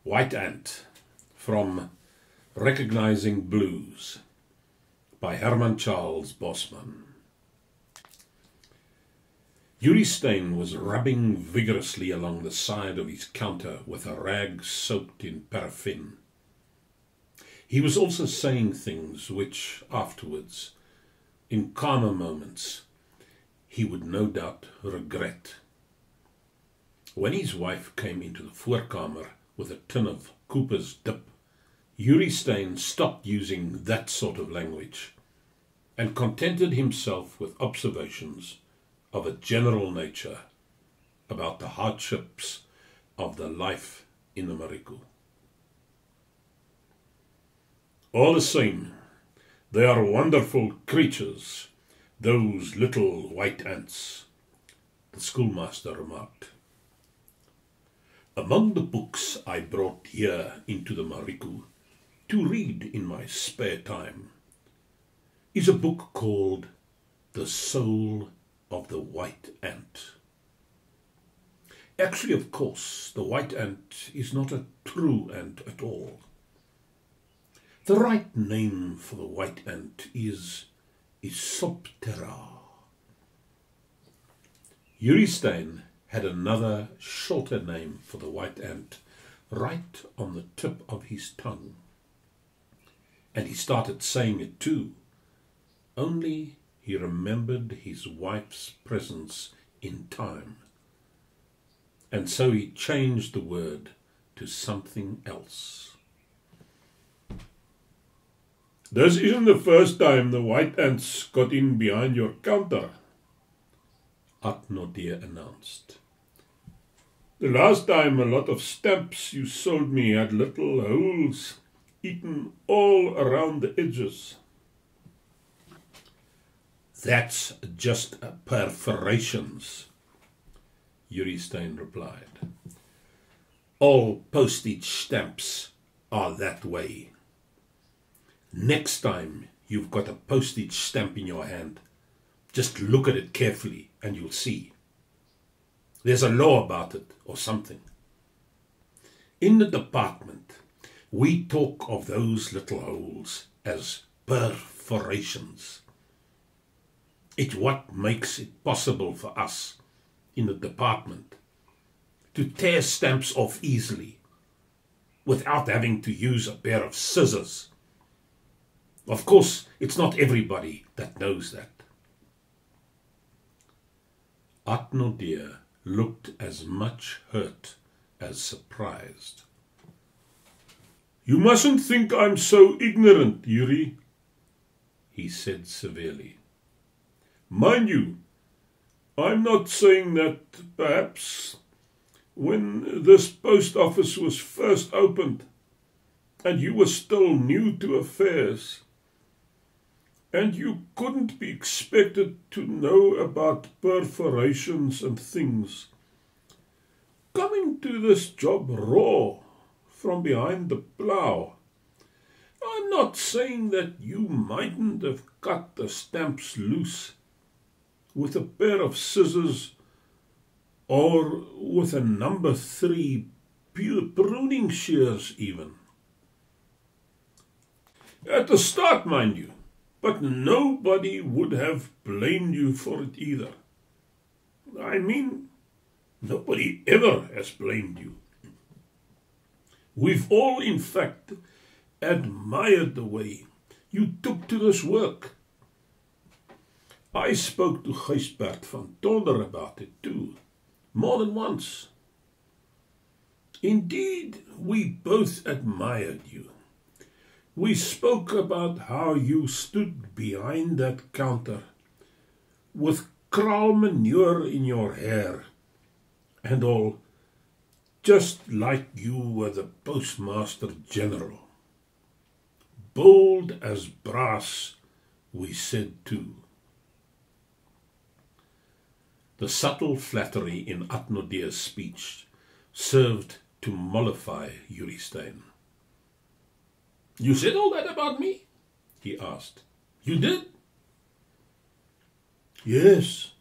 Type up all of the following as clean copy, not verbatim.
White Ant from Recognizing Blues by Herman Bosman. Yuri Stein was rubbing vigorously along the side of his counter with a rag soaked in paraffin. He was also saying things which afterwards, in calmer moments, he would no doubt regret. When his wife came into the voorkamer with a tin of Cooper's dip, Yuri Stein stopped using that sort of language and contented himself with observations of a general nature about the hardships of the life in the Mariku. All the same, they are wonderful creatures, those little white ants, the schoolmaster remarked. Among the books I brought here into the Mariku to read in my spare time is a book called The Soul of the White Ant. Actually, of course, the white ant is not a true ant at all. The right name for the white ant is Isoptera. Yuri Stein had another, shorter name for the white ant right on the tip of his tongue. And he started saying it too, only he remembered his wife's presence in time. And so he changed the word to something else. This isn't the first time the white ants got in behind your counter, Atnodir announced. The last time a lot of stamps you sold me had little holes eaten all around the edges. That's just perforations, Yuri Stein replied. All postage stamps are that way. Next time you've got a postage stamp in your hand, just look at it carefully and you'll see. There's a law about it or something. In the department, we talk of those little holes as perforations. It's what makes it possible for us in the department to tear stamps off easily without having to use a pair of scissors. Of course, it's not everybody that knows that. Atnodir looked as much hurt as surprised. You mustn't think I'm so ignorant, Yuri, he said severely. Mind you, I'm not saying that perhaps when this post office was first opened and you were still new to affairs, and you couldn't be expected to know about perforations and things, coming to this job raw from behind the plough, I'm not saying that you mightn't have cut the stamps loose with a pair of scissors or with a number 3 pruning shears even. At the start, mind you, but nobody would have blamed you for it either. I mean, nobody ever has blamed you. We've all, in fact, admired the way you took to this work. I spoke to Gysbert van Tonder about it too, more than once. Indeed, we both admired you. We spoke about how you stood behind that counter with kraal manure in your hair and all, just like you were the Postmaster General. Bold as brass, we said too. The subtle flattery in Atnodir's speech served to mollify Yuri Stein. You said all that about me? He asked. You did? Yes.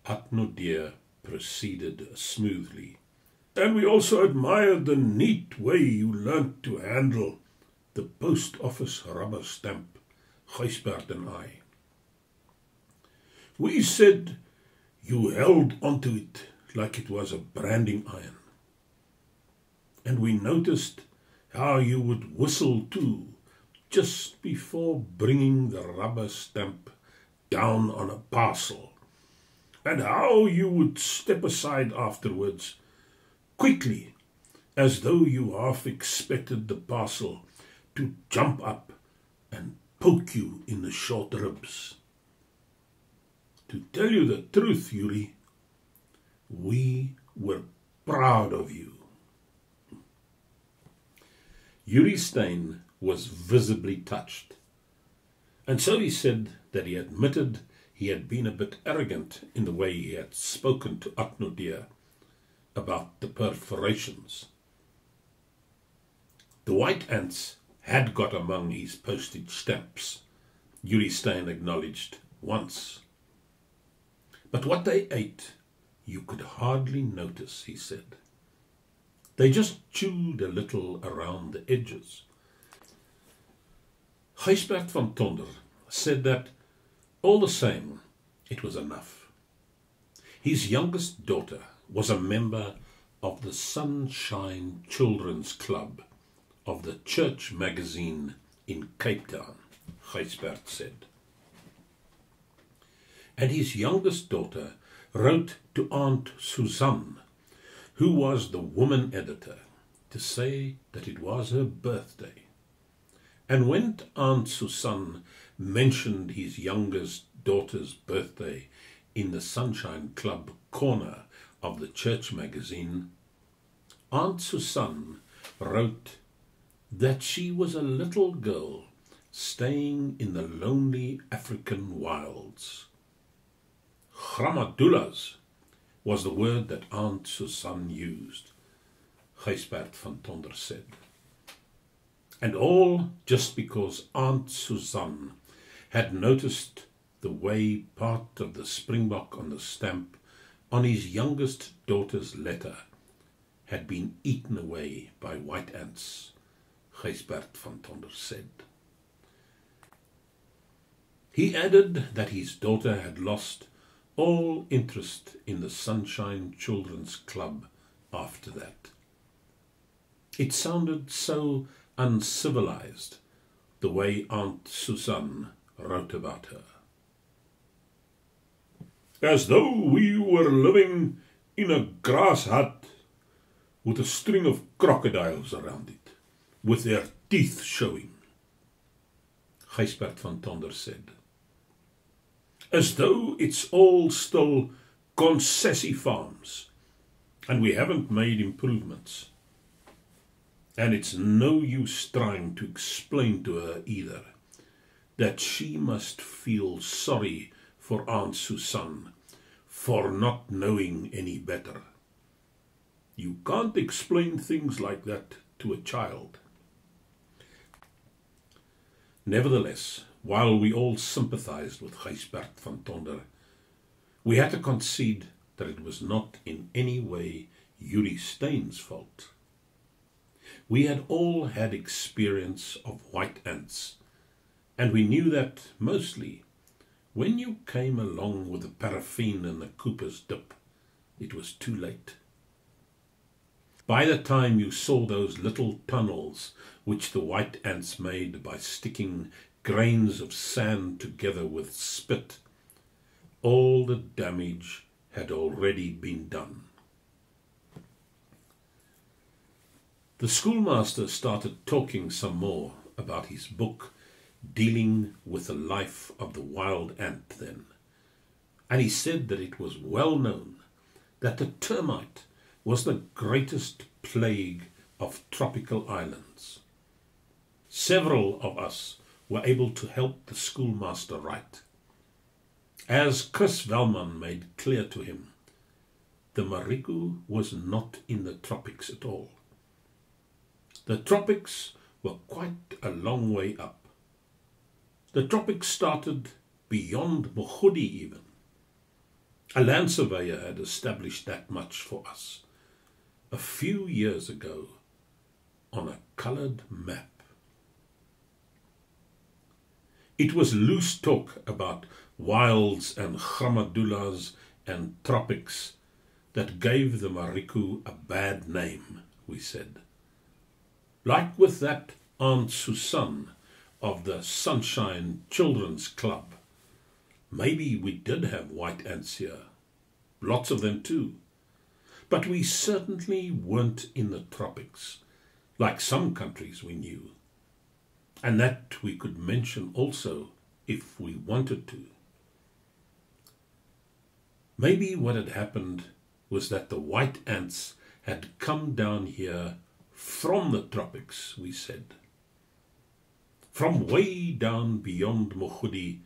Atnodir proceeded smoothly. And we also admired the neat way you learnt to handle the post office rubber stamp, Gijsbert and I. We said you held onto it like it was a branding iron. And we noticed how you would whistle too, just before bringing the rubber stamp down on a parcel, and how you would step aside afterwards, quickly, as though you half expected the parcel to jump up and poke you in the short ribs. To tell you the truth, Yuri, we were proud of you. Yuri Stein was visibly touched, and so he said that he admitted he had been a bit arrogant in the way he had spoken to Atnodeer about the perforations. The white ants had got among his postage stamps, Yuri Stein acknowledged once. But what they ate you could hardly notice, he said. They just chewed a little around the edges. Gijsbert van Tonder said that, all the same, it was enough. His youngest daughter was a member of the Sunshine Children's Club of the Church magazine in Cape Town, Gijsbert said. And his youngest daughter wrote to Aunt Suzanne, who was the woman editor, to say that it was her birthday. And when Aunt Suzanne mentioned his youngest daughter's birthday in the Sunshine Club corner of the Church magazine, Aunt Suzanne wrote that she was a little girl staying in the lonely African wilds. Gramadulas was the word that Aunt Suzanne used, Gijsbert van Tonder said. And all just because Aunt Suzanne had noticed the way part of the springbok on the stamp on his youngest daughter's letter had been eaten away by white ants, Gijsbert van Tonder said. He added that his daughter had lost all interest in the Sunshine Children's Club after that. It sounded so uncivilized, the way Aunt Suzanne wrote about her. As though we were living in a grass hut with a string of crocodiles around it, with their teeth showing, Gijsbert van Tonder said. As though it's all still concessie farms, and we haven't made improvements. And it's no use trying to explain to her either that she must feel sorry for Aunt Suzanne for not knowing any better. You can't explain things like that to a child. Nevertheless, while we all sympathized with Gijsbert van Tonder, we had to concede that it was not in any way Yuri Stein's fault. We had all had experience of white ants, and we knew that, mostly, when you came along with the paraffin and the Cooper's dip, it was too late. By the time you saw those little tunnels which the white ants made by sticking grains of sand together with spit, all the damage had already been done. The schoolmaster started talking some more about his book dealing with the life of the wild ant then, and he said that it was well known that the termite was the greatest plague of tropical islands. Several of us were able to help the schoolmaster write. As Chris Velman made clear to him, the Mariku was not in the tropics at all. The tropics were quite a long way up. The tropics started beyond Mogodi even. A land surveyor had established that much for us. a few years ago on a coloured map. It was loose talk about wilds and gramadulas and tropics that gave the Mariku a bad name, we said. Like with that Aunt Susan of the Sunshine Children's Club. Maybe we did have white ants here, lots of them too, but we certainly weren't in the tropics, like some countries we knew, and that we could mention also if we wanted to. Maybe what had happened was that the white ants had come down here from the tropics, we said. From way down beyond Mogudi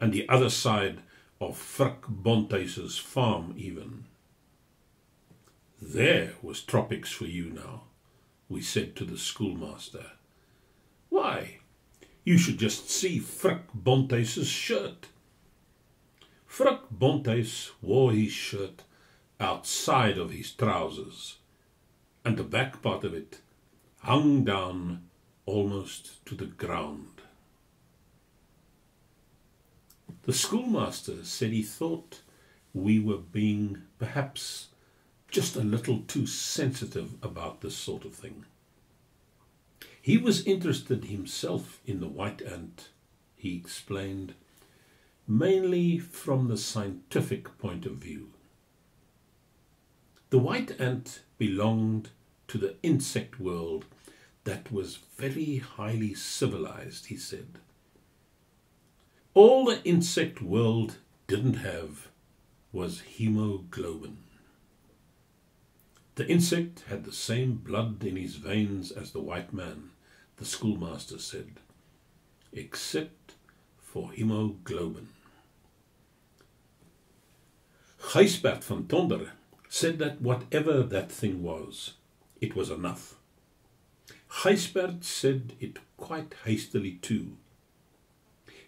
and the other side of Frk Bonteis's farm even. There was tropics for you now, we said to the schoolmaster. Why, you should just see Frk Bonteis's shirt. Frk Bonteis wore his shirt outside of his trousers, and the back part of it hung down almost to the ground. The schoolmaster said he thought we were being perhaps just a little too sensitive about this sort of thing. He was interested himself in the white ant, he explained, mainly from the scientific point of view. The white ant belonged to the insect world that was very highly civilized, he said. All the insect world didn't have was hemoglobin. The insect had the same blood in his veins as the white man, the schoolmaster said, except for hemoglobin. Gijsbert van Tonder said that whatever that thing was, it was enough. Gijsbert said it quite hastily too.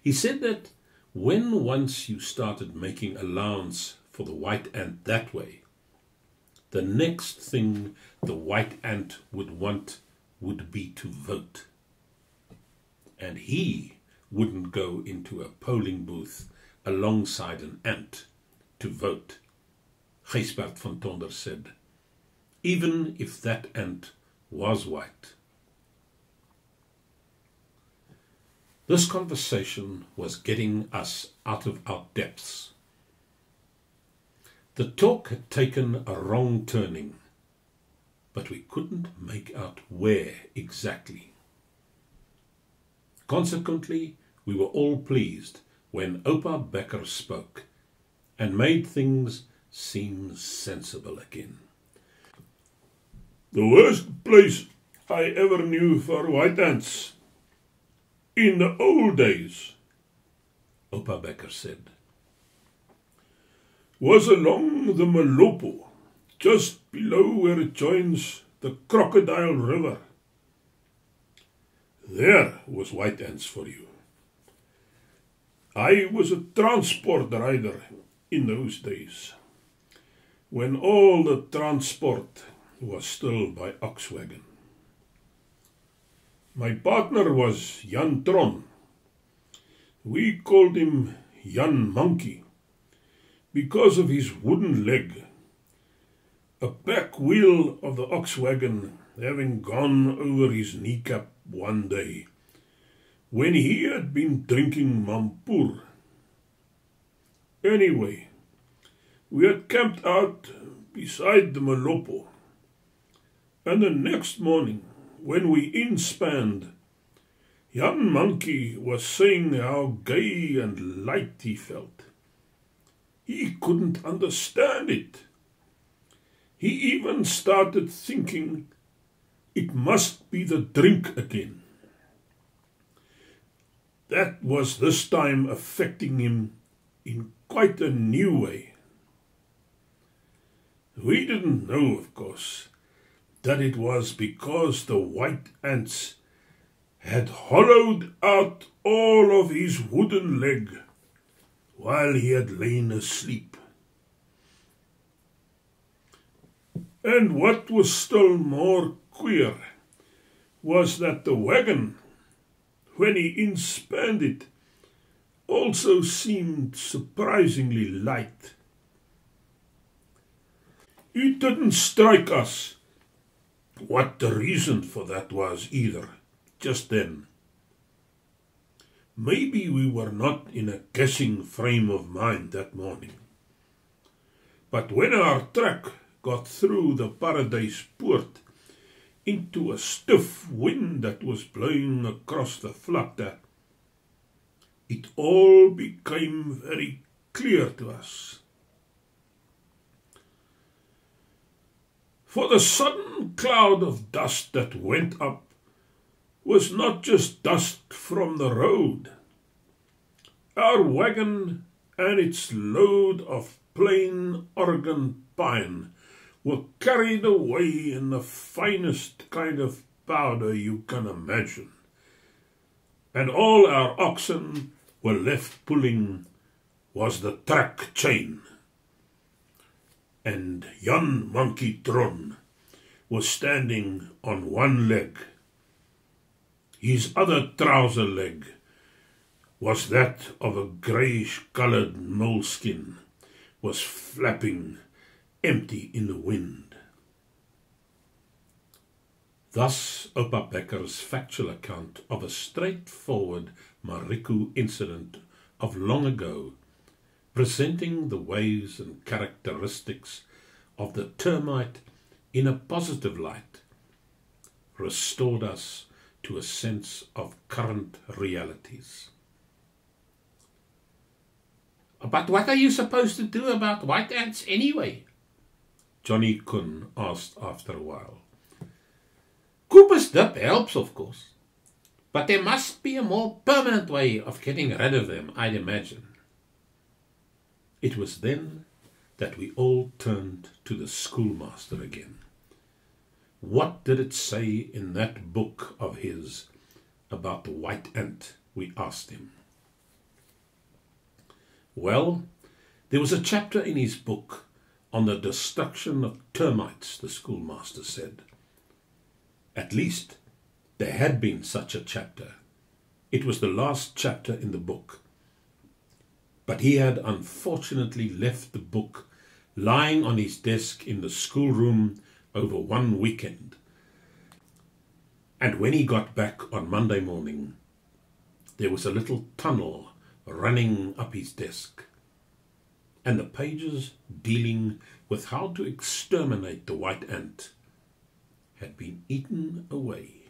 He said that when once you started making allowance for the white ant that way, the next thing the white ant would want would be to vote. And he wouldn't go into a polling booth alongside an ant to vote, Gijsbert van Tonder said, even if that ant was white. This conversation was getting us out of our depths. The talk had taken a wrong turning, but we couldn't make out where exactly. Consequently, we were all pleased when Oupa Becker spoke and made things seem sensible again. The worst place I ever knew for white ants, in the old days, Oupa Becker said, was along the Malopo, just below where it joins the Crocodile River. There was white ants for you. I was a transport rider in those days, when all the transport was still by ox wagon. My partner was Jan Tron. We called him Jan Monkey because of his wooden leg, a back wheel of the ox wagon having gone over his kneecap one day when he had been drinking mampoer. Anyway, we had camped out beside the Malopo, and the next morning, when we inspanned, Jan Monkey was saying how gay and light he felt. He couldn't understand it. He even started thinking it must be the drink again. That was this time affecting him in quite a new way. We didn't know, of course, that it was because the white ants had hollowed out all of his wooden leg while he had lain asleep. And what was still more queer was that the wagon, when he inspanned it, also seemed surprisingly light. It didn't strike us what the reason for that was either, just then. Maybe we were not in a guessing frame of mind that morning. But when our truck got through the Paradise Poort into a stiff wind that was blowing across the vlakte, it all became very clear to us. For the sudden cloud of dust that went up was not just dust from the road. Our wagon and its load of plain Oregon pine were carried away in the finest kind of powder you can imagine, and all our oxen were left pulling was the track chain. And Jan Monkey Tron was standing on one leg. His other trouser leg was that of a greyish-coloured moleskin, was flapping empty in the wind. Thus Oupa Becker's factual account of a straightforward Mariku incident of long ago, presenting the ways and characteristics of the termite in a positive light, restored us to a sense of current realities. But what are you supposed to do about white ants anyway? Johnny Kun asked after a while. Cooper's dip helps, of course, but there must be a more permanent way of getting rid of them, I'd imagine. It was then that we all turned to the schoolmaster again. What did it say in that book of his about the white ant, we asked him. Well, there was a chapter in his book on the destruction of termites, the schoolmaster said. At least there had been such a chapter. It was the last chapter in the book. But he had unfortunately left the book lying on his desk in the schoolroom over one weekend. And when he got back on Monday morning, there was a little tunnel running up his desk, and the pages dealing with how to exterminate the white ant had been eaten away.